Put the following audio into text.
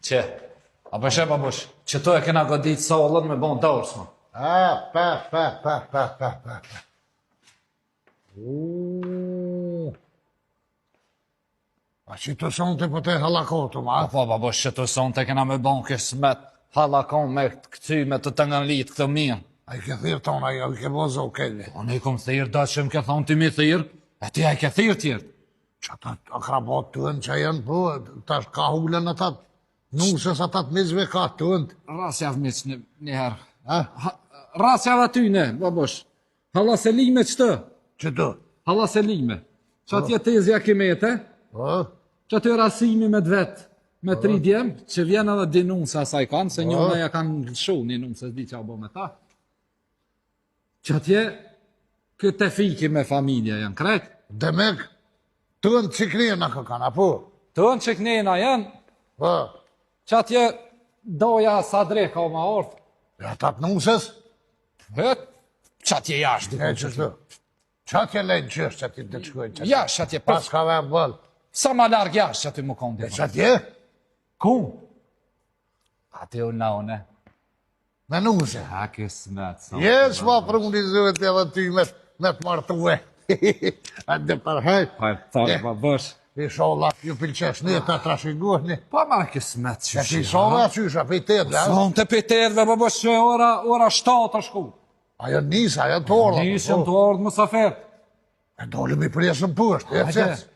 Që, a përshë babush, që to e kena godit sallën me bon dorës, ma. A që të sonë të për të halakotu, ma? Po, babush, që të sonë të kena me bon kësmet, halakon me këty, me të ngën litë këtë mirë. A i ke thirë tonë, a i ke bozo kelli. Unë i kom thirë, da që më ke thonë ti mi thirë, e ti a i ke thirë tjertë. Që ata akrabat të në që janë, po, tash ka hulen atat, nusës atat mizve ka të në. Rasjav miq njëherë. Rasjav aty ne, babush. Halaselime qëtë? Që të? Halaselime. Që atje tezja kimete, Po? që aty rasimi me dvetë, me 3 djemë, që vjen edhe dinunëse asaj kanë, se njëna ja kanë lëshu një numë, se s'di që a bo me ta. Që atje, këtë e fiki me familja janë krejt. Demek, të në cikrina ka kanë, apo? Të në që kënena janë, Po? që atje doja sa dre ka ma orë. E atat nusës? Që atje jashtë. E që të? Që atje lejnë qështë që ati të qkojnë? Jashtë atje, Pas ka ve bëllë. sa ma largë jashtë që aty më kondi. E që atje? Ku? Ati u naune. Me nusë. A kësmet. Jes, ma për unë i zëve të edhe ty me të martue. A dhe përhej. Pa e thorë, babush. I sholla, ju pilqesh një të trashiguhni. Pa ma kësmet që E që i sove qysha, pe i tëtë, ja? Son të peterve, babush, që ora 7 të shku. Ajo nisa, ajo të orda. Nisën të ordë më safer. E dolim i presën pështë, e cësë.